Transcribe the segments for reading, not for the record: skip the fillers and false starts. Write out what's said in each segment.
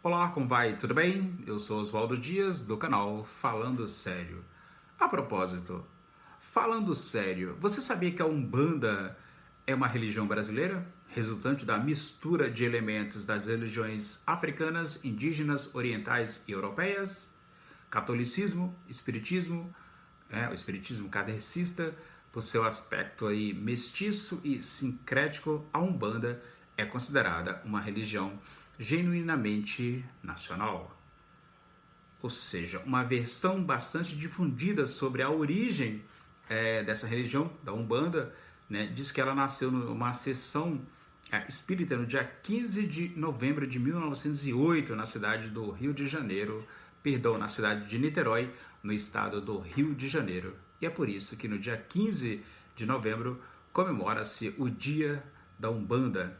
Olá, como vai? Tudo bem? Eu sou Oswaldo Dias, do canal Falando Sério. A propósito, falando sério, você sabia que a Umbanda é uma religião brasileira, resultante da mistura de elementos das religiões africanas, indígenas, orientais e europeias? Catolicismo, espiritismo, o espiritismo kardecista, por seu aspecto aí mestiço e sincrético, a Umbanda é considerada uma religião genuinamente nacional. Ou seja, uma versão bastante difundida sobre a origem dessa religião, da Umbanda, né, diz que ela nasceu numa sessão espírita no dia 15 de novembro de 1908, na cidade do Rio de Janeiro, perdão, na cidade de Niterói, no estado do Rio de Janeiro. E é por isso que no dia 15 de novembro comemora-se o Dia da Umbanda.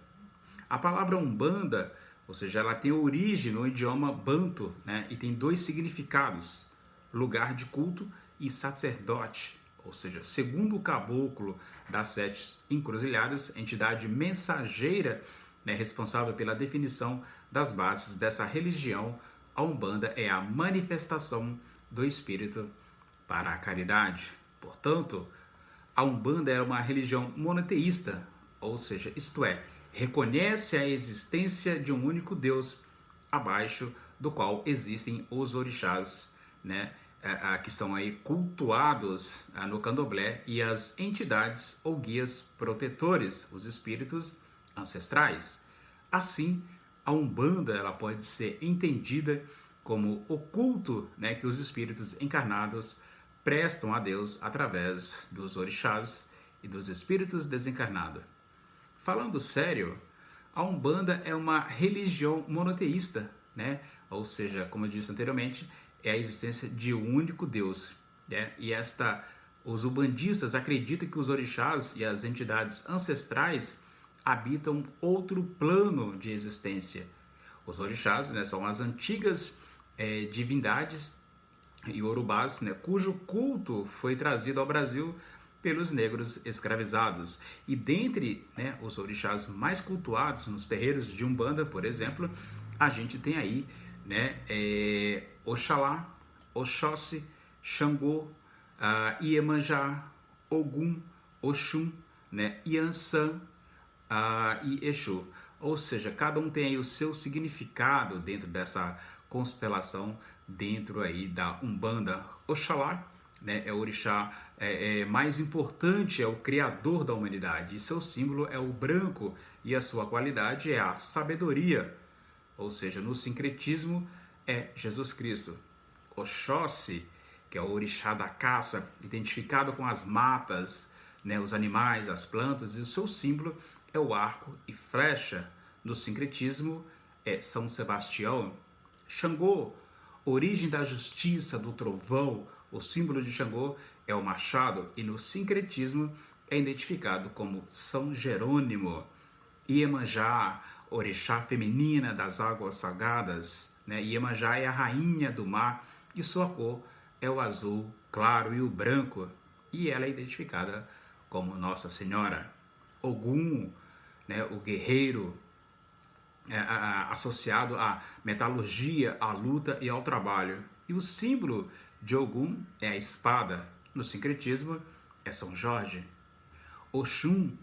A palavra Umbanda, ou seja, ela tem origem no idioma banto, né, e tem dois significados: lugar de culto e sacerdote. Ou seja, segundo o caboclo das sete encruzilhadas, entidade mensageira, né, responsável pela definição das bases dessa religião, a Umbanda é a manifestação do espírito para a caridade. Portanto, a Umbanda é uma religião monoteísta, ou seja, isto é, reconhece a existência de um único Deus, abaixo do qual existem os orixás, né, que são aí cultuados no candomblé, e as entidades ou guias protetores, os espíritos ancestrais. Assim, a Umbanda ela pode ser entendida como o culto, né, que os espíritos encarnados prestam a Deus através dos orixás e dos espíritos desencarnados. Falando sério, a Umbanda é uma religião monoteísta, né? Ou seja, como eu disse anteriormente, é a existência de um único Deus, né? E os umbandistas acreditam que os orixás e as entidades ancestrais habitam outro plano de existência. Os orixás, né, são as antigas divindades iorubás, né, cujo culto foi trazido ao Brasil pelos negros escravizados. E dentre, né, os orixás mais cultuados nos terreiros de Umbanda, por exemplo, a gente tem aí, né, Oxalá, Oxóssi, Xangô, Iemanjá, Ogum, Oxum, né, Iansã e Exu. Ou seja, cada um tem aí o seu significado dentro dessa constelação, dentro aí da Umbanda. Oxalá, né, é o orixá mais importante, é o criador da humanidade, e seu símbolo é o branco, e a sua qualidade é a sabedoria, ou seja, no sincretismo é Jesus Cristo. Oxóssi, que é o orixá da caça, identificado com as matas, né, os animais, as plantas, e o seu símbolo é o arco e flecha. No sincretismo é São Sebastião. Xangô, origem da justiça, do trovão, o símbolo de Xangô é o machado, e no sincretismo é identificado como São Jerônimo. Iemanjá, orixá feminina das águas salgadas, né? Iemanjá é a rainha do mar e sua cor é o azul claro e o branco, e ela é identificada como Nossa Senhora. Ogum, né, o guerreiro, associado à metalurgia, à luta e ao trabalho. E o símbolo de Ogum é a espada. No sincretismo é São Jorge. Oxum,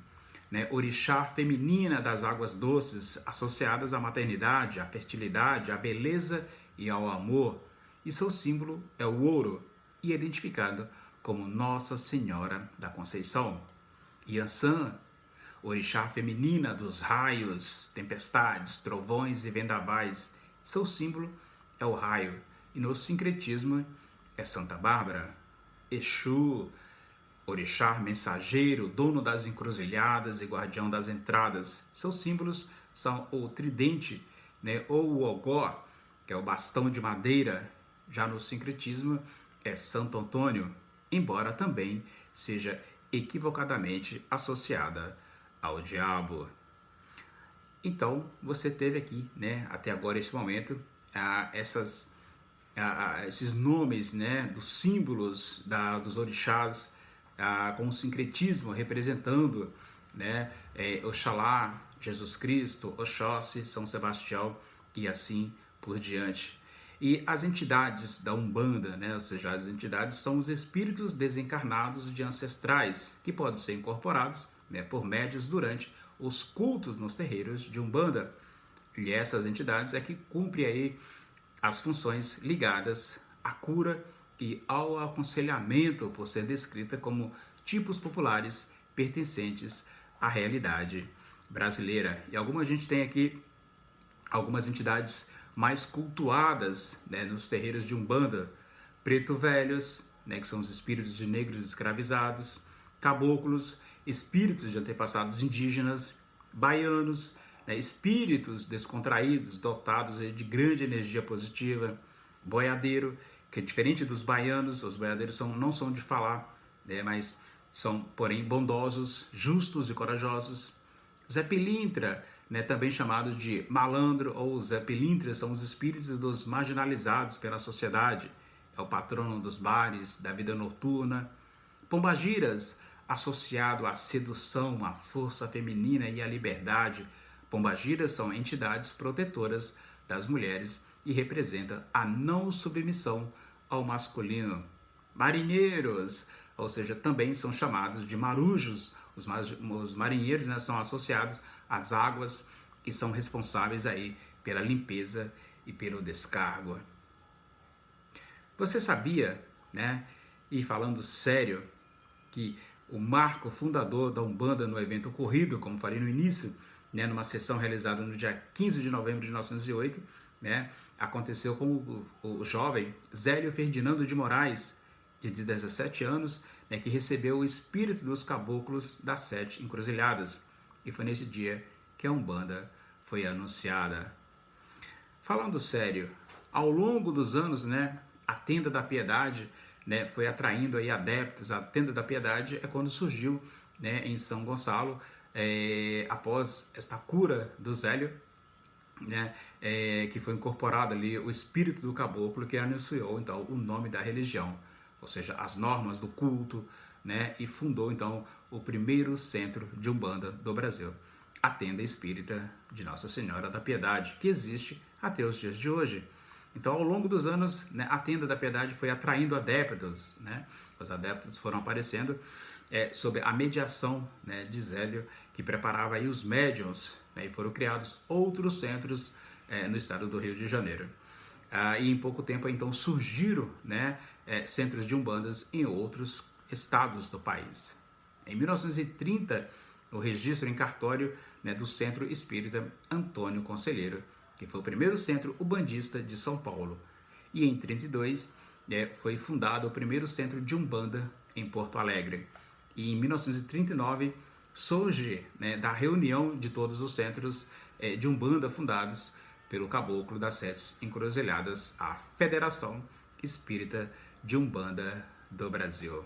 né, orixá feminina das águas doces, associadas à maternidade, à fertilidade, à beleza e ao amor. E seu símbolo é o ouro, e é identificado como Nossa Senhora da Conceição. Iansã, orixá feminina dos raios, tempestades, trovões e vendavais. Seu símbolo é o raio, e no sincretismo é Santa Bárbara. Exu, orixá mensageiro, dono das encruzilhadas e guardião das entradas. Seus símbolos são o tridente, né, ou o ogó, que é o bastão de madeira. Já no sincretismo é Santo Antônio, embora também seja equivocadamente associada ao diabo. Então, você teve aqui, né, até agora, esse momento, esses nomes, né, dos símbolos dos orixás, com o sincretismo representando, né, Oxalá, Jesus Cristo, Oxóssi, São Sebastião e assim por diante. E as entidades da Umbanda, né, ou seja, as entidades são os espíritos desencarnados de ancestrais, que podem ser incorporados, né, por médios durante os cultos nos terreiros de Umbanda. E essas entidades é que cumprem aí as funções ligadas à cura e ao aconselhamento, por ser descrita como tipos populares pertencentes à realidade brasileira. E alguma gente tem aqui algumas entidades mais cultuadas, né, nos terreiros de Umbanda: preto velhos, né, que são os espíritos de negros escravizados; caboclos, espíritos de antepassados indígenas; baianos, né, espíritos descontraídos, dotados de grande energia positiva; boiadeiro, que é diferente dos baianos. Os boiadeiros não são de falar, né, mas são, porém, bondosos, justos e corajosos; Zé Pilintra, né, também chamado de malandro ou Zé Pilintra, são os espíritos dos marginalizados pela sociedade. É o patrono dos bares, da vida noturna. Pombagiras, associado à sedução, à força feminina e à liberdade. Pombagiras são entidades protetoras das mulheres e representam a não submissão ao masculino. Marinheiros, ou seja, também são chamados de marujos. Os marinheiros, né, são associados às águas e são responsáveis aí pela limpeza e pelo descargo. Você sabia, né, e falando sério, que o marco fundador da Umbanda no evento ocorrido, como falei no início, né, numa sessão realizada no dia 15 de novembro de 1908, né, aconteceu com o jovem Zélio Ferdinando de Moraes, de 17 anos, né, que recebeu o espírito dos caboclos das 7 encruzilhadas. E foi nesse dia que a Umbanda foi anunciada. Falando sério, ao longo dos anos, né, a Tenda da Piedade, né, foi atraindo aí adeptos. A Tenda da Piedade é quando surgiu, né, em São Gonçalo, após esta cura do Zélio, né, que foi incorporado ali o espírito do caboclo, que anunciou então o nome da religião, ou seja, as normas do culto, né, e fundou então o primeiro centro de Umbanda do Brasil, a Tenda Espírita de Nossa Senhora da Piedade, que existe até os dias de hoje. Então, ao longo dos anos, né, a Tenda da Piedade foi atraindo adeptos, né? Os adeptos foram aparecendo sob a mediação, né, de Zélio, que preparava aí os médiuns, né, e foram criados outros centros no estado do Rio de Janeiro. E em pouco tempo, então, surgiram, né, centros de umbandas em outros estados do país. Em 1930, o registro em cartório, né, do Centro Espírita Antônio Conselheiro, que foi o primeiro centro umbandista de São Paulo. E em 1932, foi fundado o primeiro centro de Umbanda em Porto Alegre. E em 1939, surge, né, da reunião de todos os centros de Umbanda fundados pelo caboclo das 7 encruzilhadas, a Federação Espírita de Umbanda do Brasil.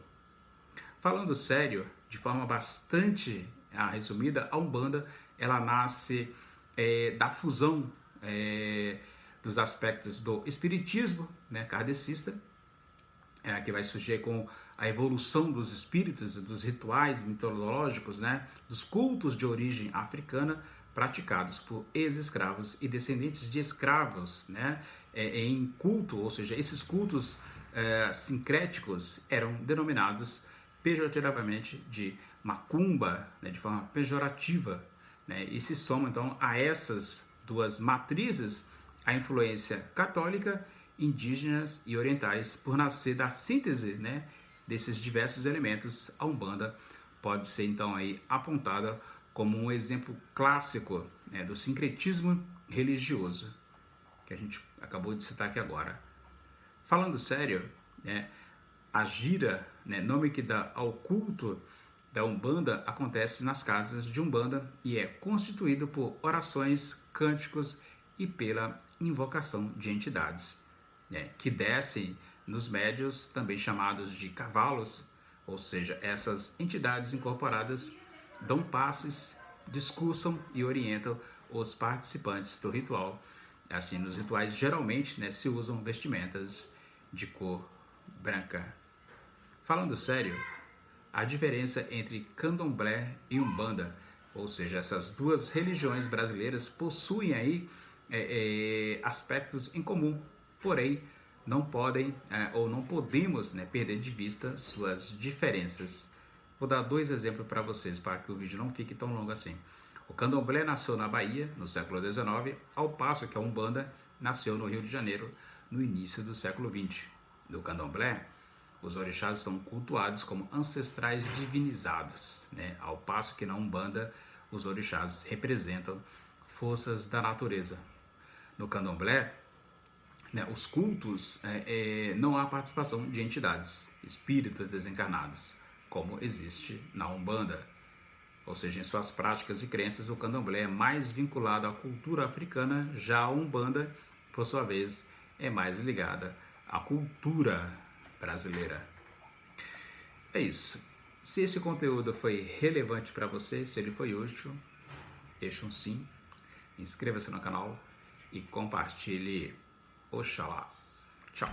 Falando sério, de forma bastante resumida, a Umbanda ela nasce da fusão dos aspectos do espiritismo, né, kardecista, que vai surgir com a evolução dos espíritos, dos rituais mitológicos, né, dos cultos de origem africana praticados por ex-escravos e descendentes de escravos, né, em culto, ou seja, esses cultos sincréticos eram denominados pejorativamente de macumba, né, de forma pejorativa, né, e se soma então a essas duas matrizes a influência católica, indígenas e orientais, por nascer da síntese, né, desses diversos elementos. A Umbanda pode ser então aí apontada como um exemplo clássico, né, do sincretismo religioso, que a gente acabou de citar aqui agora. Falando sério, né, a gira, né, nome que dá ao culto da Umbanda, acontece nas casas de Umbanda e é constituído por orações, cânticos e pela invocação de entidades, né, que descem nos médios, também chamados de cavalos, ou seja, essas entidades incorporadas dão passes, discursam e orientam os participantes do ritual. Assim, nos rituais geralmente, né, se usam vestimentas de cor branca. Falando sério, a diferença entre candomblé e umbanda, ou seja, essas duas religiões brasileiras possuem aí aspectos em comum, porém não podem ou não podemos, né, perder de vista suas diferenças. Vou dar 2 exemplos para vocês, para que o vídeo não fique tão longo assim. O candomblé nasceu na Bahia, no século XIX, ao passo que a Umbanda nasceu no Rio de Janeiro, no início do século XX. No candomblé, os orixás são cultuados como ancestrais divinizados, né? Ao passo que na Umbanda, os orixás representam forças da natureza. No candomblé, né, os cultos, não há participação de entidades, espíritos desencarnados, como existe na Umbanda. Ou seja, em suas práticas e crenças, o candomblé é mais vinculado à cultura africana, já a Umbanda, por sua vez, é mais ligada à cultura brasileira. É isso. Se esse conteúdo foi relevante para você, se ele foi útil, deixe um sim, inscreva-se no canal e compartilhe. Oxalá. Tchau.